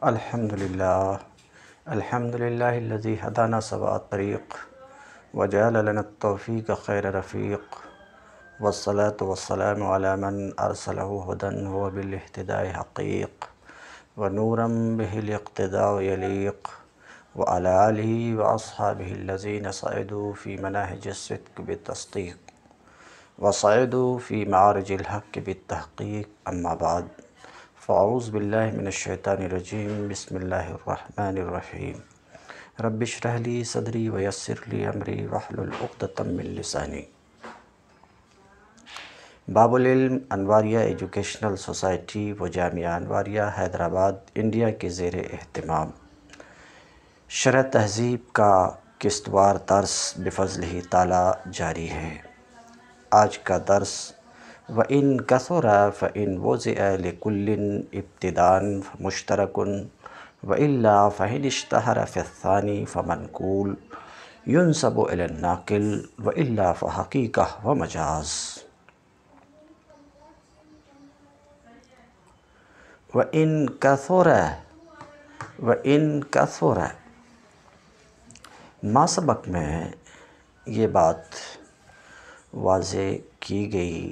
الحمد للہ الذی ہدانا سواء الطریق وجعل لنا التوفیق خیر رفیق والصلاة والسلام علی من ارسلہ ہدی وبالاہتداء حقیق ونورا به الاقتداء یلیق وعلی آلہ واصحابہ الذین صعدوا فی مناہج الصدق بالتصدیق وصعدوا فی معارج الحق بالتحقیق اما بعد فاعوذ باللہ من الشیطان الرجیم بسم اللہ الرحمن الرحیم رب اشرح لی صدری ویسر لی امری واحلل عقدۃ من لسانی۔ باب العلم انواریہ ایجوکیشنل سوسائٹی و جامعہ انواریہ حیدرآباد انڈیا کے زیر اہتمام شرح تہذیب کا قسطوار درس بفضلہ تعالی جاری ہے۔ آج کا درس وَإِن كَثُرَ فَإِن وُضِعَ لِكُلٍّ ابْتِدَاءً مُشْتَرَكٌ وَإِلَّا فَإِنِ اشْتَهَرَ فِي الثَّانِي فَمَنْقُولٌ يُنْسَبُ إِلَى النَّاقِلِ وَإِلَّا فَحَقِيقَةٌ وَمَجَازٌ۔ وَإِن كَثُرَ ما سبق میں یہ بات واضح کی گئی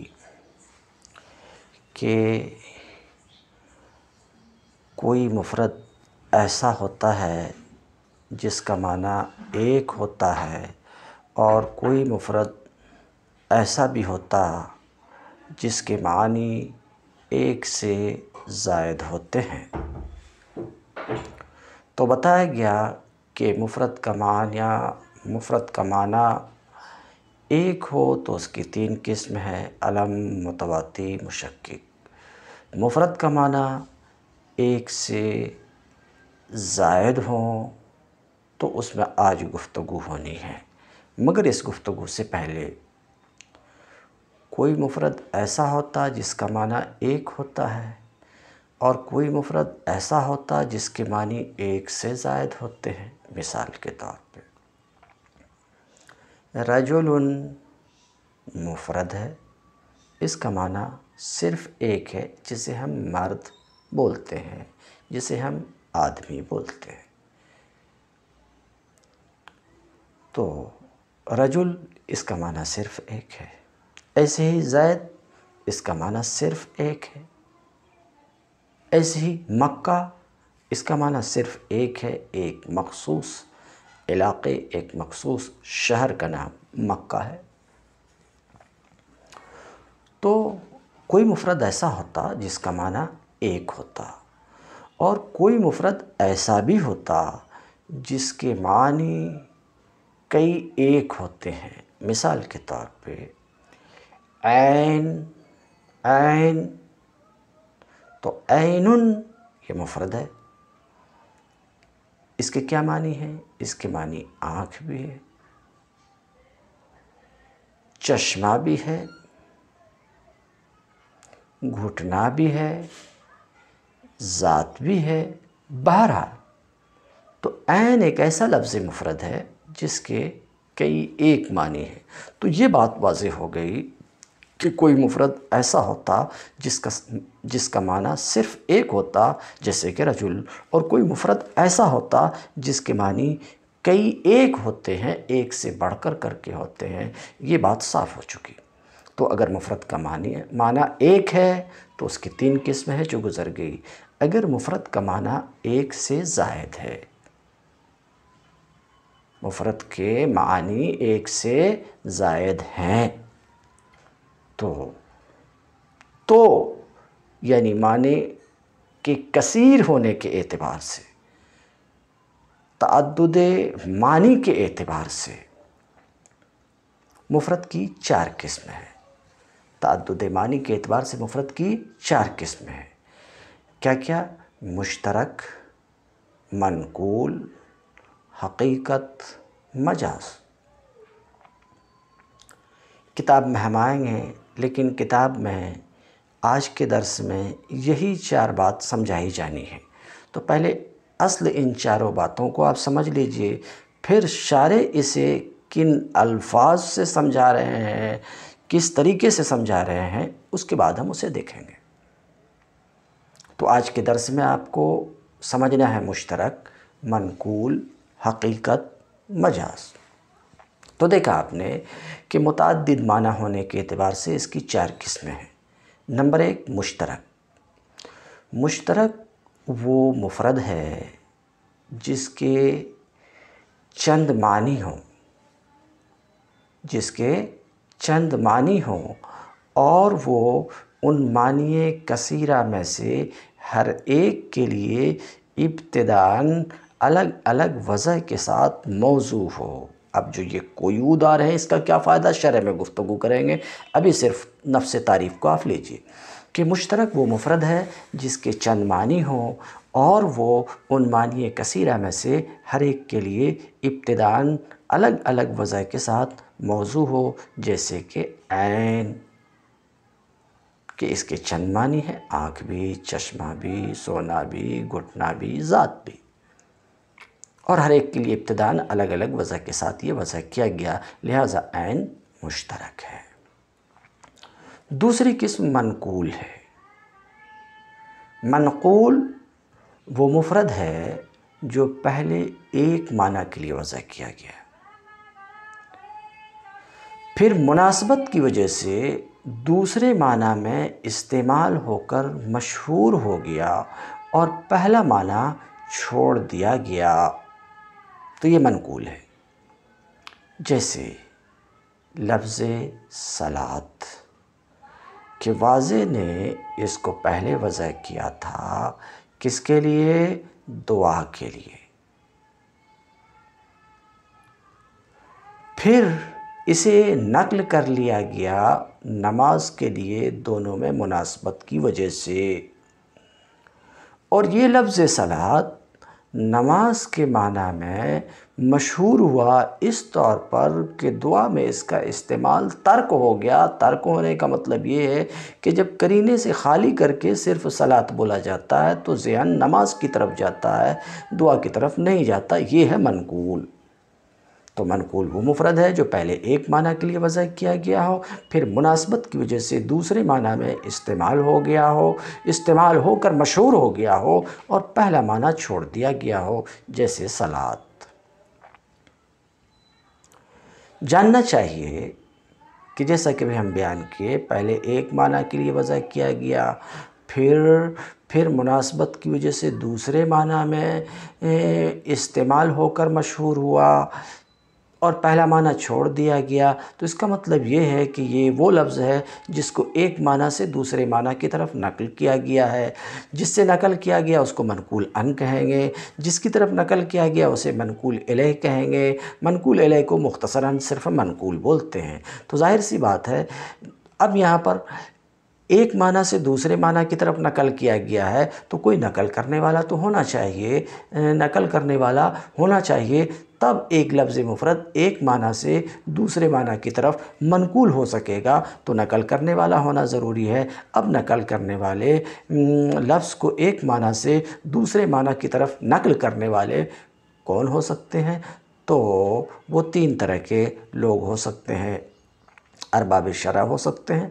کہ کوئی مفرد ایسا ہوتا ہے جس کا معنی ایک ہوتا ہے اور کوئی مفرد ایسا بھی ہوتا جس کے معنی ایک سے زائد ہوتے ہیں۔ تو بتایا گیا کہ مفرد کا معنی ایک ہو تو اس کی تین قسم ہے: علم، متواتی، مشکک۔ مفرد کا معنی ایک سے زائد ہوں تو اس میں آج گفتگو ہونی ہے، مگر اس گفتگو سے پہلے کوئی مفرد ایسا ہوتا جس کا معنی ایک ہوتا ہے اور کوئی مفرد ایسا ہوتا جس کے معنی ایک سے زائد ہوتے ہیں۔ مثال کے طور پہ رجل مفرد ہے، اس کا معنی صرف ایک ہے جسے ہم مرد بولتے ہیں، جسے ہم آدمی بولتے ہیں۔ تو رجل اس کا معنی صرف ایک ہے، ایسے ہی زید اس کا معنی صرف ایک ہے، ایسے ہی مکہ اس کا معنی صرف ایک ہے، ایک مخصوص علاقے، ایک مخصوص شہر کا نام مکہ ہے۔ تو کوئی مفرد ایسا ہوتا جس کا معنی ایک ہوتا اور کوئی مفرد ایسا بھی ہوتا جس کے معنی کئی ایک ہوتے ہیں۔ مثال کے طور پہ عین، تو عین یہ مفرد ہے، اس کے کیا معنی ہیں؟ اس کے معنی آنکھ بھی ہے، چشمہ بھی ہے، گھٹنا بھی ہے، ذات بھی ہے۔ بہرحال تو عین ایک ایسا لفظ مفرد ہے جس کے کئی ایک معنی ہیں۔ تو یہ بات واضح ہو گئی کہ کوئی مفرد ایسا ہوتا جس کا معنی صرف ایک ہوتا جیسے کہ رجل، اور کوئی مفرد ایسا ہوتا جس کے معنی کئی ایک ہوتے ہیں، ایک سے بڑھ کر کے ہوتے ہیں۔ یہ بات صاف ہو چکی۔ تو اگر مفرد کا معنی ایک ہے تو اس کی تین قسم ہے جو گزر گئی۔ اگر مفرد کا معنی ایک سے زائد ہے، مفرد کے معنی ایک سے زائد ہیں تو یعنی معنی کے کثیر ہونے کے اعتبار سے، تعدد معنی کے اعتبار سے مفرد کی چار قسمیں ہیں۔ تعدد معنی کے اعتبار سے مفرد کی چار قسمیں ہیں۔ کیا کیا؟ مشترک، منقول، حقیقت، مجاز۔ کتاب میں ہم آئیں گے، لیکن کتاب میں آج کے درس میں یہی چار بات سمجھائی جانی ہے۔ تو پہلے اصل ان چاروں باتوں کو آپ سمجھ لیجئے، پھر شارح اسے کن الفاظ سے سمجھا رہے ہیں، کس طریقے سے سمجھا رہے ہیں، اس کے بعد ہم اسے دیکھیں گے۔ تو آج کے درس میں آپ کو سمجھنا ہے مشترک، منقول، حقیقت، مجاز۔ تو دیکھا آپ نے کہ متعدد معنی ہونے کے اعتبار سے اس کی 4 قسمیں ہیں۔ نمبر 1 مشترک۔ مشترک وہ مفرد ہے جس کے چند معنی ہوں، اور وہ ان معنی کثیرہ میں سے ہر ایک کے لیے ابتداءً الگ الگ وضع کے ساتھ موضوع ہو۔ اب جو یہ قیود آ رہے ہیں اس کا کیا فائدہ، شرح میں گفتگو کریں گے، ابھی صرف نفس تعریف کو آپ لیجئے کہ مشترک وہ مفرد ہے جس کے چند معنی ہوں اور وہ ان معنی کثیرہ میں سے ہر ایک کے لیے ابتداءً الگ الگ وضع کے ساتھ موضوع ہو، جیسے کہ عین، کہ اس کے چند معنی ہیں، آنکھ بھی، چشمہ بھی، سونا بھی، گھٹنا بھی، ذات بھی، اور ہر ایک کے لیے ابتداءً الگ الگ وضع کے ساتھ یہ وضع کیا گیا، لہذا عین مشترک ہے۔ دوسری قسم منقول ہے۔ منقول وہ مفرد ہے جو پہلے ایک معنی کے لیے وضع کیا گیا، پھر مناسبت کی وجہ سے دوسرے معنی میں استعمال ہو کر مشہور ہو گیا اور پہلا معنی چھوڑ دیا گیا، تو یہ منقول ہے۔ جیسے لفظ صلاۃ کہ واضح نے اس کو پہلے وضع کیا تھا، کس کے لیے؟ دعا کے لیے، پھر اسے نقل کر لیا گیا نماز کے لیے، دونوں میں مناسبت کی وجہ سے، اور یہ لفظ صلاۃ نماز کے معنی میں مشہور ہوا اس طور پر کہ دعا میں اس کا استعمال ترک ہو گیا۔ ترک ہونے کا مطلب یہ ہے کہ جب قرینے سے خالی کر کے صرف صلاۃ بولا جاتا ہے تو ذہن نماز کی طرف جاتا ہے، دعا کی طرف نہیں جاتا، یہ ہے منقول۔ تو منقول وہ مفرد ہے جو پہلے ایک معنی کے لیے وضع کیا گیا ہو، پھر مناسبت کی وجہ سے دوسرے معنی میں استعمال ہو گیا ہو، استعمال ہو کر مشہور ہو گیا ہو اور پہلا معنی چھوڑ دیا گیا ہو، جیسے صلاۃ۔ جاننا چاہیے کہ جیسا کہ ہم بیان کیے، پہلے ایک معنی کے لیے وضع کیا گیا، پھر مناسبت کی وجہ سے دوسرے معنی میں استعمال ہو کر مشہور ہوا اور پہلا معنی چھوڑ دیا گیا، تو اس کا مطلب یہ ہے کہ یہ وہ لفظ ہے جس کو ایک معنی سے دوسرے معنی کی طرف نقل کیا گیا ہے، جس سے نقل کیا گیا اس کو منقول عن کہیں گے، جس کی طرف نقل کیا گیا اسے منقول الیہ کہیں گے، منقول الیہ کو مختصراً صرف منقول بولتے ہیں۔ تو ظاہر سی بات ہے، اب یہاں پر ایک معنی سے دوسرے معنی کی طرف نقل کیا گیا ہے تو کوئی نقل کرنے والا تو ہونا چاہیے، نقل کرنے والا ہونا چاہیے، تب ایک لفظ مفرد ایک معنی سے دوسرے معنی کی طرف منقول ہو سکے گا، تو نقل کرنے والا ہونا ضروری ہے۔ اب نقل کرنے والے لفظ کو ایک معنی سے دوسرے معنی کی طرف نقل کرنے والے کون ہو سکتے ہیں؟ تو وہ 3 طرح کے لوگ ہو سکتے ہیں۔ ارباب شرع ہو سکتے ہیں،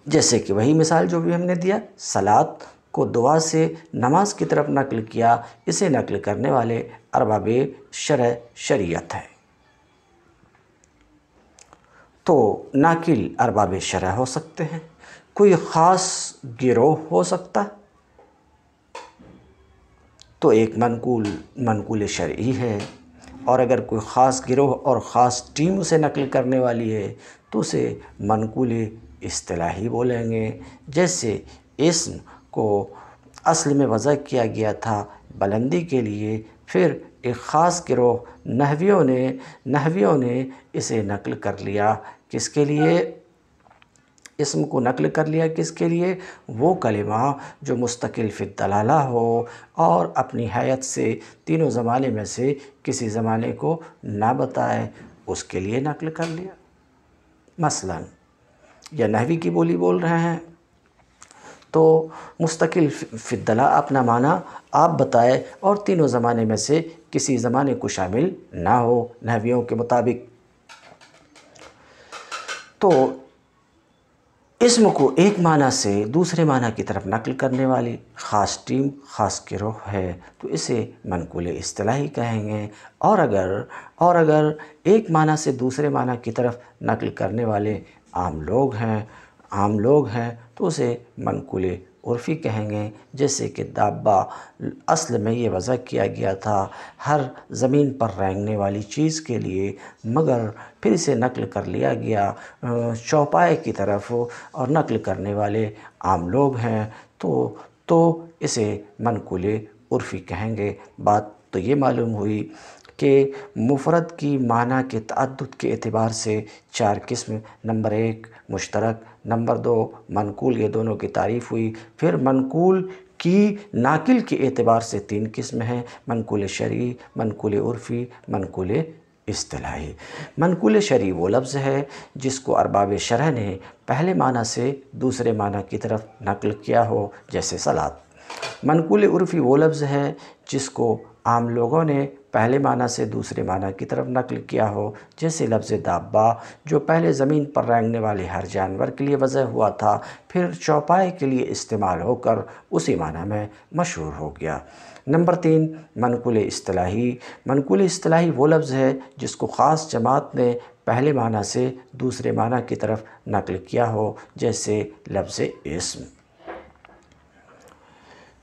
جیسے کہ وہی مثال جو بھی ہم نے دیا، صلاۃ کو دعا سے نماز کی طرف نقل کیا، اسے نقل کرنے والے ارباب شرع شریعت ہے۔ تو ناقل ارباب شرع ہو سکتے ہیں، کوئی خاص گروہ ہو سکتا تو ایک منقول شرعی ہے، اور اگر کوئی خاص گروہ اور خاص ٹیم اسے نقل کرنے والی ہے تو اسے منقول اصطلاحی بولیں گے۔ جیسے اسم کو اصل میں وضع کیا گیا تھا بلندی کے لیے، پھر ایک خاص گروہ نحویوں نے اسے نقل کر لیا، کس کے لیے؟ اسم کو نقل کر لیا کس کے لیے؟ وہ کلمہ جو مستقل فی الدلالہ ہو اور اپنی حیثیت سے تینوں زمانے میں سے کسی زمانے کو نہ بتائے، اس کے لیے نقل کر لیا۔ مثلا یا نحوی کی بولی بول رہے ہیں تو مستقل فی الدلالہ اپنا معنی آپ بتائے اور تینوں زمانے میں سے کسی زمانے کو شامل نہ ہو نحویوں کے مطابق۔ تو اسم کو ایک معنی سے دوسرے معنی کی طرف نقل کرنے والی خاص ٹیم، خاص گروہ ہے تو اسے منقول اصطلاحی کہیں گے۔ اور اگر ایک معنی سے دوسرے معنی کی طرف نقل کرنے والے عام لوگ ہیں تو اسے منقول عرفی کہیں گے۔ جیسے کہ دابہ اصل میں یہ وضع کیا گیا تھا ہر زمین پر رینگنے والی چیز کے لیے، مگر پھر اسے نقل کر لیا گیا چوپائے کی طرف، اور نقل کرنے والے عام لوگ ہیں تو اسے منقول عرفی کہیں گے۔ بات تو یہ معلوم ہوئی کہ مفرد کی معنی کے تعدد کے اعتبار سے 4 قسم، نمبر 1 مشترک، نمبر 2 منقول، یہ دونوں کی تعریف ہوئی۔ پھر منقول کی ناقل کے اعتبار سے 3 قسم ہیں، منقول شرعی، منقول عرفی، منقول اصطلاحی۔ منقول شرعی وہ لفظ ہے جس کو ارباب شرع نے پہلے معنی سے دوسرے معنی کی طرف نقل کیا ہو، جیسے صلاۃ۔ منقول عرفی وہ لفظ ہے جس کو عام لوگوں نے پہلے معنی سے دوسرے معنی کی طرف نقل کیا ہو، جیسے لفظ دابہ جو پہلے زمین پر رینگنے والے ہر جانور کے لیے وضع ہوا تھا، پھر چوپائے کے لیے استعمال ہو کر اسی معنی میں مشہور ہو گیا۔ نمبر 3 منقول اصطلاحی۔ منقول اصطلاحی وہ لفظ ہے جس کو خاص جماعت نے پہلے معنی سے دوسرے معنی کی طرف نقل کیا ہو، جیسے لفظ اسم۔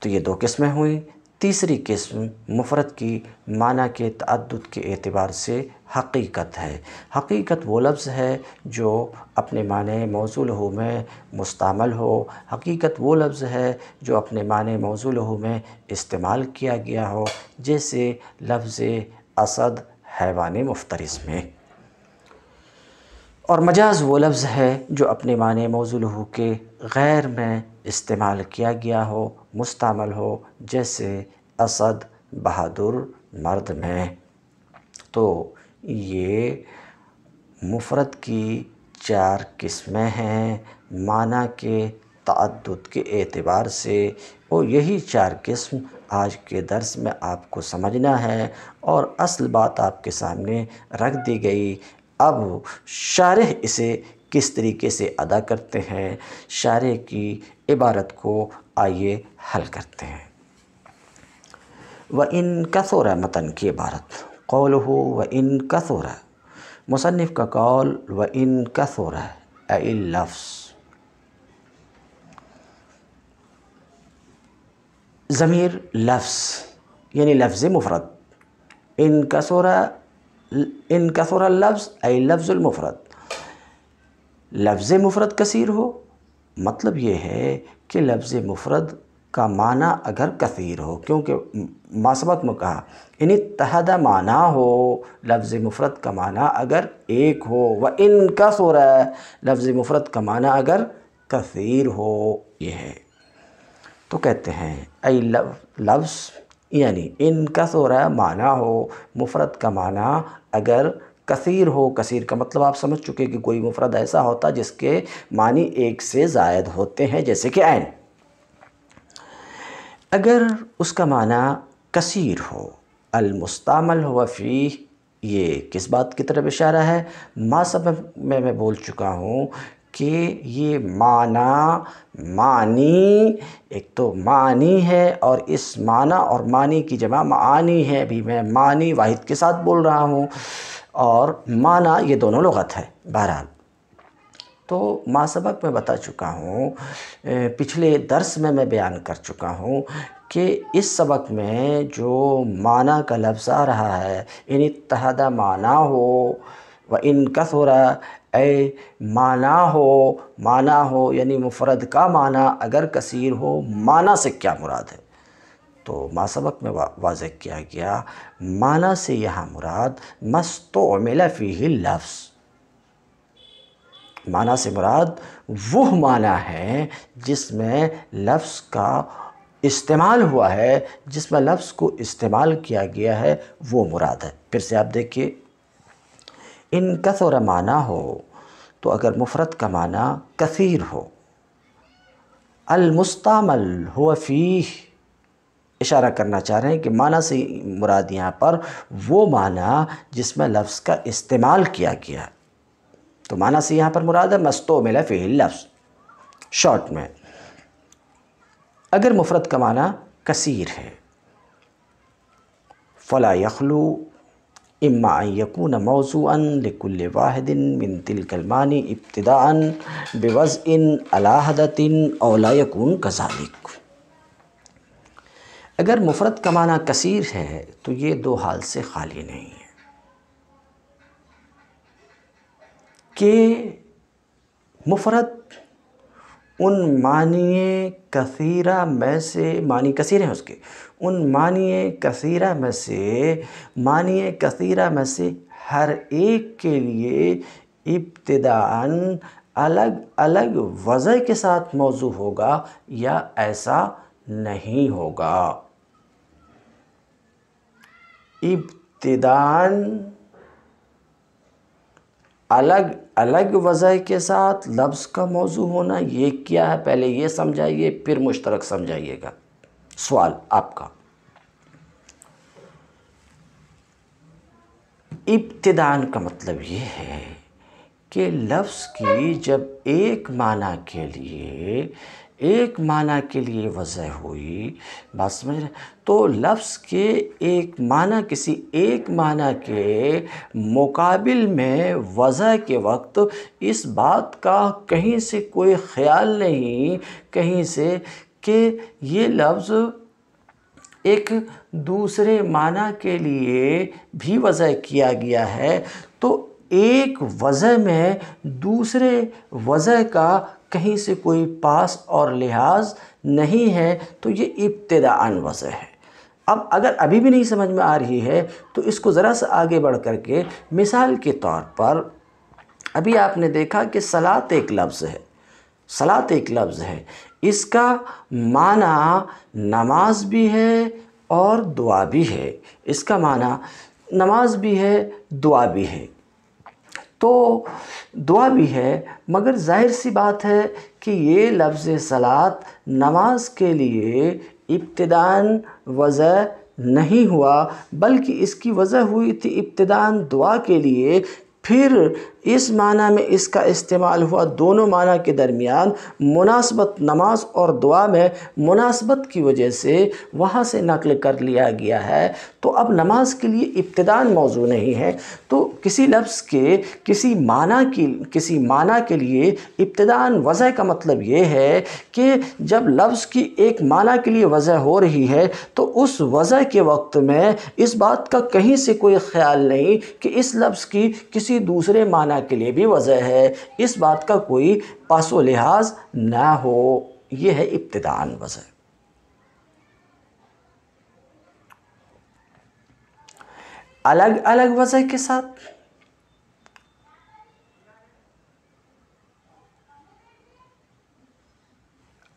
تو یہ 2 قسمیں ہوئیں۔ تیسری قسم مفرد کی معنی کے تعدد کے اعتبار سے حقیقت ہے۔ حقیقت وہ لفظ ہے جو اپنے معنی موضوع لہو میں مستعمل ہو۔ حقیقت وہ لفظ ہے جو اپنے معنی موضوع لہو میں استعمال کیا گیا ہو، جیسے لفظ اسد حیوان مفترس میں۔ اور مجاز وہ لفظ ہے جو اپنے معنی موضوع لہو کے غیر میں استعمال کیا گیا ہو، مستعمل ہو، جیسے اسد بہادر مرد میں۔ تو یہ مفرد کی 4 قسمیں ہیں معنی کے تعدد کے اعتبار سے، اور یہی 4 قسم آج کے درس میں آپ کو سمجھنا ہے، اور اصل بات آپ کے سامنے رکھ دی گئی۔ اب شارح اسے کس طریقے سے ادا کرتے ہیں، شارح کی عبارت کو آئیے حل کرتے ہیں۔ وَإِن كَثُرَ متن کی عبارت، قولہ وَإِن كَثُرَ، مصنف کا قول وَإِن كَثُرَ أي اللفظ، ضمیر لفظ یعنی لفظ مفرد، ان كثر اللفظ أي لفظ المفرد، لفظ مفرد کثیر ہو، مطلب یہ ہے کہ لفظ مفرد کا معنی اگر کثیر ہو، کیونکہ ما سبق میں کہا ان اتحد معنی ہو، لفظ مفرد کا معنی اگر ایک ہو، وَإِن كَثُرَ لفظ مفرد کا معنی اگر کثیر ہو، یہ ہے۔ تو کہتے ہیں ای لفظ یعنی ان كثر معنی ہو، مفرد کا معنی اگر کثیر ہو، کثیر کا مطلب آپ سمجھ چکے کہ کوئی مفرد ایسا ہوتا جس کے معنی ایک سے زائد ہوتے ہیں، جیسے کہ عین۔ اگر اس کا معنی کثیر ہو، المستعمل ہو فیہ، یہ کس بات کی طرف اشارہ ہے؟ ما سبق میں بول چکا ہوں کہ یہ معنی ایک تو معنی ہے، اور اس معنی اور معنی کی جمع معانی ہے، ابھی میں معنی واحد کے ساتھ بول رہا ہوں، اور معنی یہ دونوں لغت ہے۔ بہرحال تو ما سبق میں بتا چکا ہوں، پچھلے درس میں بیان کر چکا ہوں کہ اس سبق میں جو معنی کا لفظ آ رہا ہے، ان اتحد معنی ہو، وَإِن كَثُرَ اے معنی ہو یعنی مفرد کا معنی اگر کثیر ہو، معنی سے کیا مراد ہے؟ تو ما سبق میں واضح کیا گیا، معنی سے یہاں مراد مستعمل فیہ اللفظ، معنی سے مراد وہ معنی ہے جس میں لفظ کا استعمال ہوا ہے، جس میں لفظ کو استعمال کیا گیا ہے، وہ مراد ہے۔ پھر سے آپ دیکھیے، ان کثر معنی ہو تو اگر مفرد کا معنی کثیر ہو، المستعمل ہو فیہ، اشارہ کرنا چاہ رہے ہیں کہ معنی سے مراد یہاں پر وہ معنی جس میں لفظ کا استعمال کیا گیا، تو معنی سے یہاں پر مراد ہے مستعمل فیہ اللفظ۔ شارٹ میں اگر مفرد کا معنی کثیر ہے، فلا یخلو اما ان یکون موضوعا لکل واحد من تلک المعانی ابتداء بوضع علی حدۃ او لا یکون کذالک۔ اگر مفرد کا معنی کثیر ہے تو یہ دو حال سے خالی نہیں ہے کہ مفرد ان معنی کثیرہ میں سے، معنی کثیر ہیں اس کے، ان معنی کثیرہ میں سے ہر ایک کے لیے ابتداءً الگ الگ وضع کے ساتھ موضوع ہوگا یا ایسا نہیں ہوگا۔ ابتداءً الگ الگ وضع کے ساتھ لفظ کا موضوع ہونا، یہ کیا ہے پہلے یہ سمجھائیے، پھر مشترک سمجھائیے گا۔ سوال آپ کا، ابتداءً کا مطلب یہ ہے کہ لفظ کی جب ایک معنی کے لیے وضع ہوئی، بات سمجھ رہے، تو لفظ کے ایک معنی کسی ایک معنی کے مقابل میں وضع کے وقت اس بات کا کہیں سے کوئی خیال نہیں کہیں سے کہ یہ لفظ ایک دوسرے معنی کے لیے بھی وضع کیا گیا ہے، تو ایک وضع میں دوسرے وضع کا کہیں سے کوئی پاس اور لحاظ نہیں ہے، تو یہ ابتداءً وضع ہے۔ اب اگر ابھی بھی نہیں سمجھ میں آ رہی ہے تو اس کو ذرا سا آگے بڑھ کر کے مثال کے طور پر ابھی آپ نے دیکھا کہ صلاۃ ایک لفظ ہے، اس کا معنی نماز بھی ہے اور دعا بھی ہے، اس کا معنی نماز بھی ہے دعا بھی ہے، تو دعا بھی ہے، مگر ظاہر سی بات ہے کہ یہ لفظ صلاۃ نماز کے لیے ابتداءً وضع نہیں ہوا، بلکہ اس کی وضع ہوئی تھی ابتداءً دعا کے لیے، پھر اس معنی میں اس کا استعمال ہوا دونوں معنی کے درمیان مناسبت، نماز اور دعا میں مناسبت کی وجہ سے وہاں سے نقل کر لیا گیا ہے، تو اب نماز کے لیے ابتداءً موضوع نہیں ہے، تو کسی لفظ کے کسی معنی کے لیے ابتداءً وضع کا مطلب یہ ہے کہ جب لفظ کی ایک معنی کے لیے وضع ہو رہی ہے تو اس وضع کے وقت میں اس بات کا کہیں سے کوئی خیال نہیں کہ اس لفظ کی کسی دوسرے معنی کے لیے بھی وضع ہے، اس بات کا کوئی پاس و لحاظ نہ ہو، یہ ہے ابتداءً وضع۔ الگ الگ وضع کے ساتھ،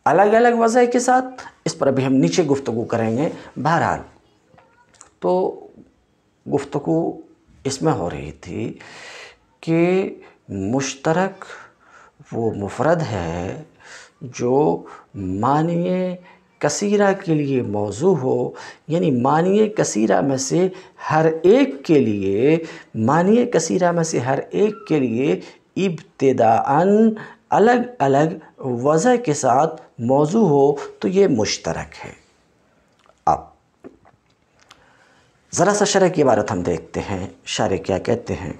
الگ الگ وضع کے ساتھ، اس پر ابھی ہم نیچے گفتگو کریں گے۔ بہرحال تو گفتگو اس میں ہو رہی تھی کہ مشترک وہ مفرد ہے جو معنی کثیرہ کے لیے موضوع ہو، یعنی معنی کثیرہ میں سے ہر ایک کے لیے ابتداءً الگ الگ وضع کے ساتھ موضوع ہو، تو یہ مشترک ہے۔ اب ذرا سا شرح کی عبارت ہم دیکھتے ہیں، شارح کیا کہتے ہیں،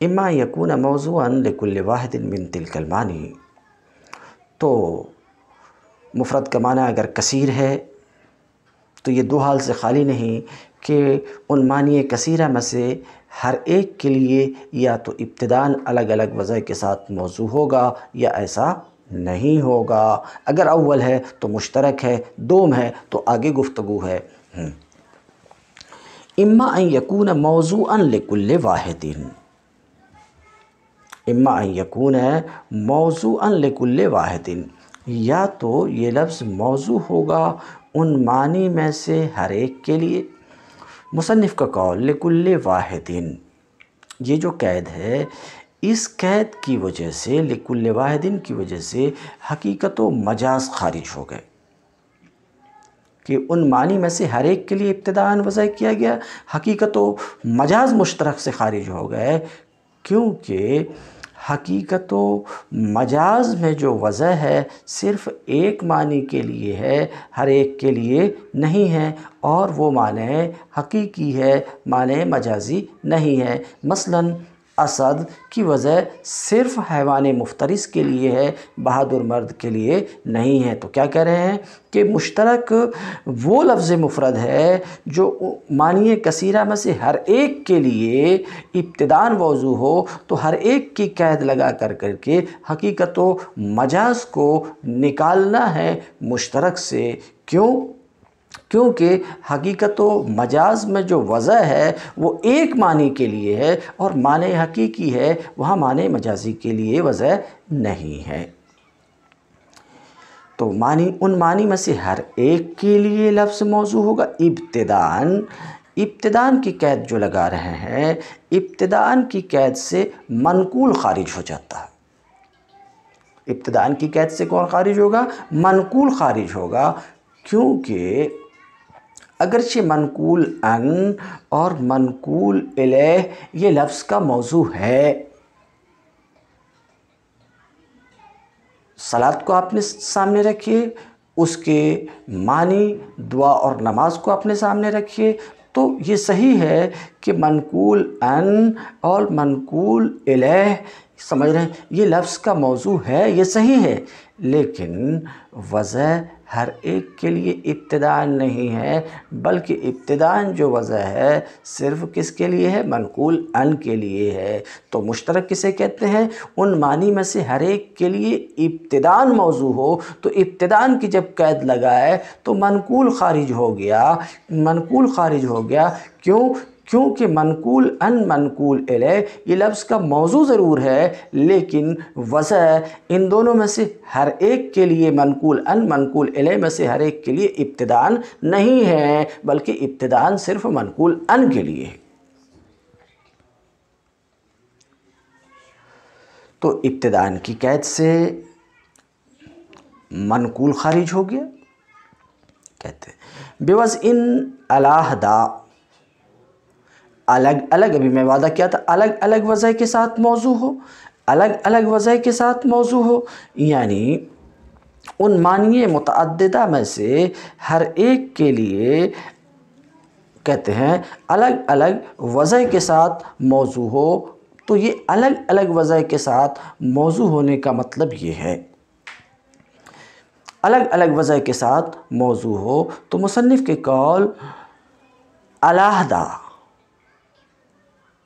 اما یکون موضوعا لکل واحد من تلک المعانی، تو مفرد کا معنی اگر کثیر ہے تو یہ دو حال سے خالی نہیں کہ ان معنی کثیرہ میں سے ہر ایک کے لیے یا تو ابتداءً الگ الگ وضع کے ساتھ موضوع ہوگا یا ایسا نہیں ہوگا۔ اگر اول ہے تو مشترک ہے، دوم ہے تو آگے گفتگو ہے۔ اما ان یکون موضوعا لکل واحد، اما ان یکون موضوعا لکل واحد، یا تو یہ لفظ موضوع ہوگا ان معنی میں سے ہر ایک کے لیے۔ مصنف کا قول لکل واحد، یہ جو قید ہے اس قید کی وجہ سے، لکل واحد کی وجہ سے حقیقت و مجاز خارج ہو گئے کہ ان معنی میں سے ہر ایک کے لیے ابتداءً وضع کیا گیا، حقیقت و مجاز مشترک سے خارج ہو گئے، کیونکہ حقیقت و مجاز میں جو وضع ہے صرف ایک معنی کے لیے ہے، ہر ایک کے لیے نہیں ہے، اور وہ معنی حقیقی ہے، معنی مجازی نہیں ہے۔ مثلاً اسد کی وضع صرف حیوان مفترس کے لیے ہے، بہادر مرد کے لیے نہیں ہے۔ تو کیا کہہ رہے ہیں کہ مشترک وہ لفظ مفرد ہے جو معنی کثیرہ میں سے ہر ایک کے لیے ابتداءً موضوع ہو، تو ہر ایک کی قید لگا کر کے حقیقت و مجاز کو نکالنا ہے مشترک سے۔ کیونکہ حقیقت و مجاز میں جو وضع ہے وہ ایک معنی کے لیے ہے، اور معنی حقیقی ہے، وہاں معنی مجازی کے لیے وضع نہیں ہے۔ تو ان معنی میں سے ہر ایک کے لیے لفظ موضوع ہوگا ابتداءً کی قید جو لگا رہے ہیں، ابتداءً کی قید سے منقول خارج ہو جاتا ہے۔ ابتداءً کی قید سے کون خارج ہوگا؟ منقول خارج ہوگا، کیونکہ اگرچہ منقول ان اور منقول الیہ یہ لفظ کا موضوع ہے۔ صلاۃ کو اپنے سامنے رکھیے، اس کے معنی دعا اور نماز کو اپنے سامنے رکھیے، تو یہ صحیح ہے کہ منقول ان اور منقول الیہ سمجھ رہے ہیں یہ لفظ کا موضوع ہے، یہ صحیح ہے، لیکن وضع ہر ایک کے لیے ابتداءً نہیں ہے، بلکہ ابتداءً جو وضع ہے صرف کس کے لیے ہے؟ منقول ان کے لیے ہے۔ تو مشترک کسے کہتے ہیں؟ ان معنی میں سے ہر ایک کے لیے ابتداءً موضوع ہو، تو ابتداءً کی جب قید لگائے تو منقول خارج ہو گیا۔ کیونکہ منقول ان منقول الیہ یہ لفظ کا موضوع ضرور ہے، لیکن وضع ان دونوں میں سے ہر ایک کے لیے منقول ان منقول الیہ میں سے ہر ایک کے لیے ابتداءً نہیں ہے، بلکہ ابتداءً صرف منقول ان کے لیے ہے۔ تو ابتداءً کی قید سے منقول خارج ہو گیا، کہتے ہیں بوضع علیحدہ، الگ الگ، ابھی میں وعدہ کیا تھا الگ الگ وضع کے ساتھ موضوع ہو، الگ الگ وضع کے ساتھ موضوع ہو، یعنی ان معنی متعددہ میں سے ہر ایک کے لیے کہتے ہیں الگ الگ وضع کے ساتھ موضوع ہو۔ تو یہ الگ الگ وضع کے ساتھ موضوع ہونے کا مطلب یہ ہے، الگ الگ وضع کے ساتھ موضوع ہو تو مصنف کے قول علیحدہ،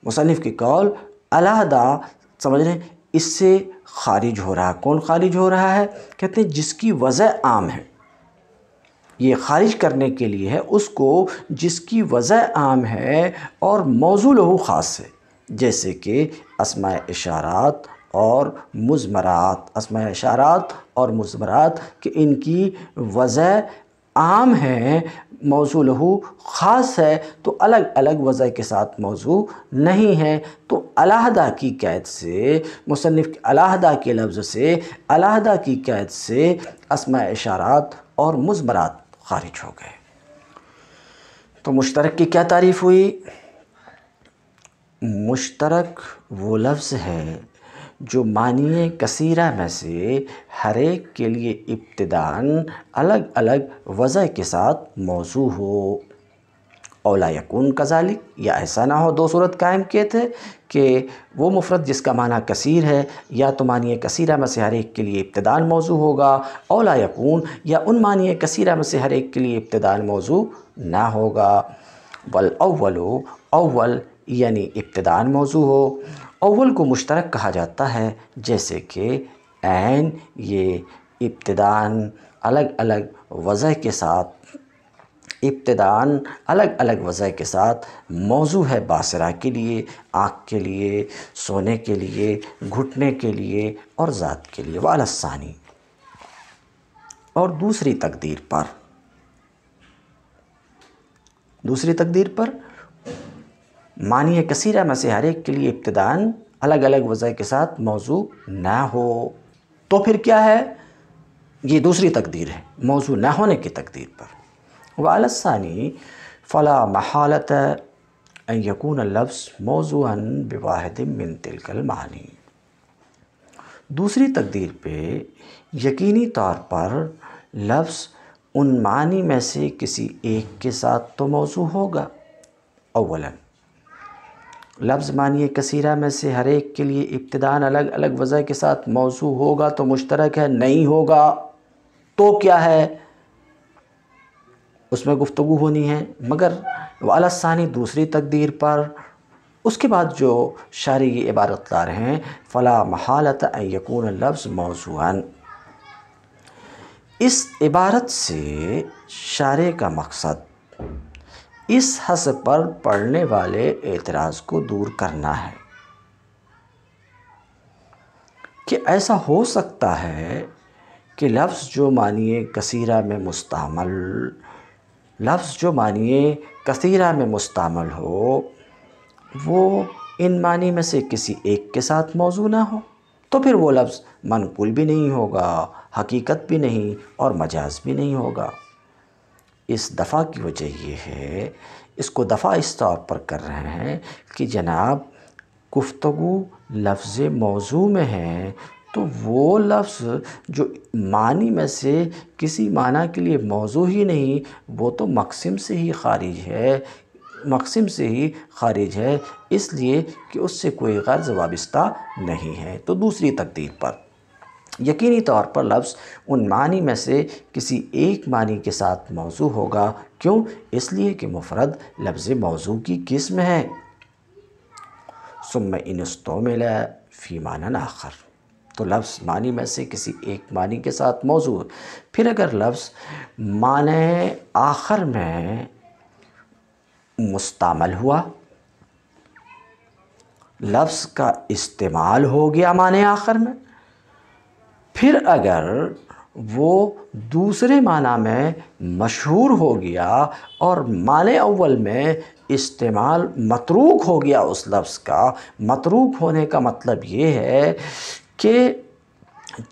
مصنف کی قول علیحدہ سمجھ رہے ہیں اس سے خارج ہو رہا ہے۔ کون خارج ہو رہا ہے؟ کہتے ہیں جس کی وضع عام ہے، یہ خارج کرنے کے لیے ہے اس کو جس کی وضع عام ہے اور موضوع لہو خاص ہے، جیسے کہ اسماء اشارات اور مضمرات۔ اسماء اشارات اور مضمرات کہ ان کی وضع عام ہے، موضوع لہو خاص ہے، تو الگ الگ وضع کے ساتھ موضوع نہیں ہے۔ تو علیحدہ کی قید سے، مصنف علیحدہ کے لفظ سے، علیحدہ کی قید سے اسماء اشارات اور مضمرات خارج ہو گئے۔ تو مشترک کی کیا تعریف ہوئی؟ مشترک وہ لفظ ہے جو معنی کثیرہ میں سے ہر ایک کے لیے ابتداءً الگ الگ وضع کے ساتھ موضوع ہو۔ اولا یکون کذالک، یا ایسا نہ ہو، دو صورت قائم کیے تھے کہ وہ مفرد جس کا معنی کثیر ہے یا تو معنی کثیرہ میں سے ہر ایک کے لیے ابتداءً موضوع ہوگا، اولا یکون، یا ان معنی کثیرہ میں سے ہر ایک کے لیے ابتداءً موضوع نہ ہوگا۔ والاول، اول یعنی ابتداءً موضوع ہو۔ اول کو مشترک کہا جاتا ہے، جیسے کہ عین یہ ابتداءً الگ الگ وضع کے ساتھ، ابتداءً الگ الگ وضع کے ساتھ موضوع ہے باصرہ کے لیے، آنکھ کے لیے، سونے کے لیے، گھٹنے کے لیے اور ذات کے لیے۔ وعلی الثانی، اور دوسری تقدیر پر معنی کثیرہ میں سے ہر ایک کے لیے ابتداءً الگ الگ وضع کے ساتھ موضوع نہ ہو، تو پھر کیا ہے؟ یہ دوسری تقدیر ہے، موضوع نہ ہونے کی تقدیر پر۔ وعلی الثانی فلا محالۃ ان یکون اللفظ موضوعاً بواحد من تلک المعانی، دوسری تقدیر پہ یقینی طور پر لفظ ان معنی میں سے کسی ایک کے ساتھ تو موضوع ہوگا۔ اولاً لفظ معنی کثیرہ میں سے ہر ایک کے لیے ابتداءً الگ الگ وضع کے ساتھ موضوع ہوگا تو مشترک ہے، نہیں ہوگا تو کیا ہے، اس میں گفتگو ہونی ہے۔ مگر وعلی الثانی دوسری تقدیر پر اس کے بعد جو شارح یہ عبارت لا رہے ہیں فلا محالۃ ان یکون اللفظ موضوعاً، اس عبارت سے شارح کا مقصد اس حسب پر پڑھنے والے اعتراض کو دور کرنا ہے کہ ایسا ہو سکتا ہے کہ لفظ جو معنی کثیرہ میں مستعمل ہو وہ ان معنی میں سے کسی ایک کے ساتھ موضوع نہ ہو، تو پھر وہ لفظ منقول بھی نہیں ہوگا، حقیقت بھی نہیں اور مجاز بھی نہیں ہوگا۔ اس دفعہ کی وجہ یہ ہے، اس کو دفعہ اس طور پر کر رہے ہیں کہ جناب گفتگو لفظ موضوع میں ہے تو وہ لفظ جو معنی میں سے کسی معنی کے لیے موضوع ہی نہیں وہ تو مقسم سے ہی خارج ہے، اس لیے کہ اس سے کوئی غرض وابستہ نہیں ہے۔ تو دوسری تقدیر پر یقینی طور پر لفظ ان معنی میں سے کسی ایک معنی کے ساتھ موضوع ہوگا، کیوں؟ اس لیے کہ مفرد لفظ موضوع کی قسم ہے۔ ثم ان استعمل فی معنی آخر، تو لفظ معنی میں سے کسی ایک معنی کے ساتھ موضوع، پھر اگر لفظ معنی آخر میں مستعمل ہوا، لفظ کا استعمال ہو گیا معنی آخر میں، پھر اگر وہ دوسرے معنی میں مشہور ہو گیا اور معنی اول میں استعمال متروک ہو گیا اس لفظ کا، متروک ہونے کا مطلب یہ ہے کہ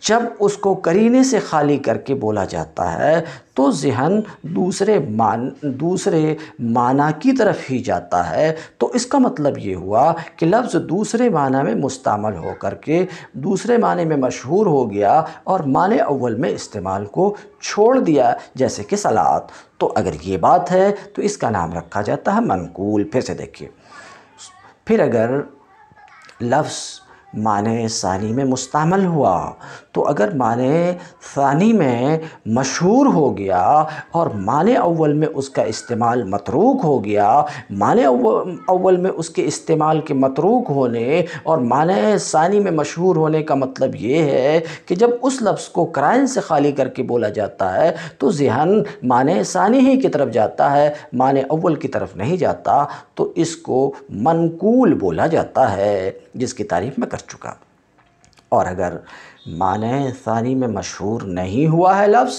جب اس کو قرینے سے خالی کر کے بولا جاتا ہے تو ذہن دوسرے معنی کی طرف ہی جاتا ہے، تو اس کا مطلب یہ ہوا کہ لفظ دوسرے معنی میں مستعمل ہو کر کے دوسرے معنی میں مشہور ہو گیا اور معنی اول میں استعمال کو چھوڑ دیا، جیسے کہ صلاۃ۔ تو اگر یہ بات ہے تو اس کا نام رکھا جاتا ہے منقول۔ پھر سے دیکھیے، پھر اگر لفظ معنی ثانی میں مستعمل ہوا تو اگر معنی ثانی میں مشہور ہو گیا اور معنی اول میں اس کا استعمال متروک ہو گیا، معنی اول میں اس کے استعمال کے متروک ہونے اور معنی ثانی میں مشہور ہونے کا مطلب یہ ہے کہ جب اس لفظ کو قرائن سے خالی کر کے بولا جاتا ہے تو ذہن معنی ثانی ہی کی طرف جاتا ہے، معنی اول کی طرف نہیں جاتا، تو اس کو منقول بولا جاتا ہے، جس کی تعریف میں کر چکا۔ اور اگر معنی ثانی میں مشہور نہیں ہوا ہے لفظ،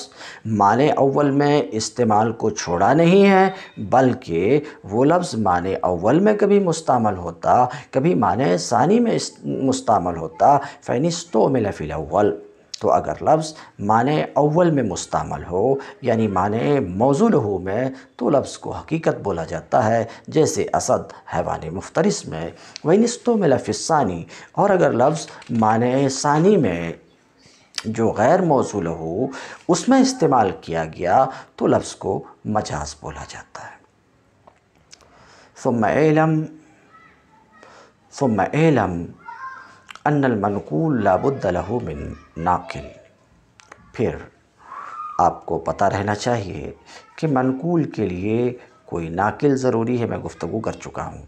معنی اول میں استعمال کو چھوڑا نہیں ہے، بلکہ وہ لفظ معنی اول میں کبھی مستعمل ہوتا، کبھی معنی ثانی میں مستعمل ہوتا، فَإِنِ اسْتُعْمِلَ فِي الْأَوَّلِ، تو اگر لفظ معنی اول میں مستعمل ہو یعنی معنی موضوع لہو میں، تو لفظ کو حقیقت بولا جاتا ہے، جیسے اسد حیوان مفترس میں۔ وَإِنِ اسْتُعْمِلَ فِي الثَّانِي، اور اگر لفظ معنی ثانی میں جو غیر موضوع لہو اس میں استعمال کیا گیا تو لفظ کو مجاز بولا جاتا ہے۔ ثم اعلم ان المنقول لا بد له من ناقل، پھر آپ کو پتہ رہنا چاہیے کہ منقول کے لیے کوئی ناقل ضروری ہے۔ میں گفتگو کر چکا ہوں،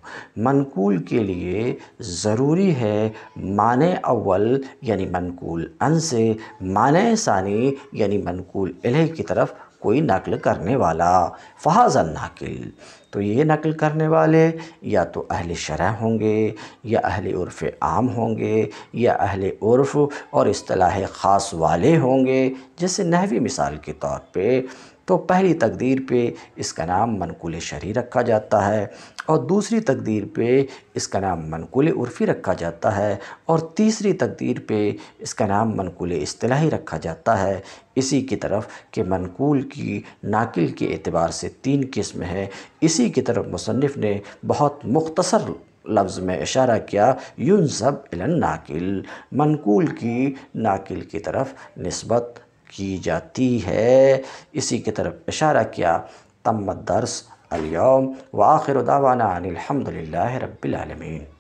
منقول کے لیے ضروری ہے معنی اول یعنی منقول ان سے معنی ثانی یعنی منقول الیہ کی طرف کوئی نقل کرنے والا۔ فہذا الناقل، تو یہ نقل کرنے والے یا تو اہل شرع ہوں گے یا اہل عرف عام ہوں گے یا اہل عرف اور اصطلاح خاص والے ہوں گے۔ جیسے نحوی مثال کے طور پہ تو پہلی تقدیر پہ اس کا نام منقول شرعی رکھا جاتا ہے اور دوسری تقدیر پہ اس کا نام منقول عرفی رکھا جاتا ہے اور تیسری تقدیر پہ اس کا نام منقول اصطلاحی رکھا جاتا ہے۔ اسی کی طرف کہ منقول کی ناقل کے اعتبار سے 3 قسم ہے، اسی کی طرف مصنف نے بہت مختصر لفظ میں اشارہ کیا، ینسب الی الناقل، منقول کی ناقل کی طرف نسبت کی جاتی ہے، اسی کی طرف اشارہ کیا۔ تم الدرس اليوم وآخر دعوانا ان الحمد للہ رب العالمین۔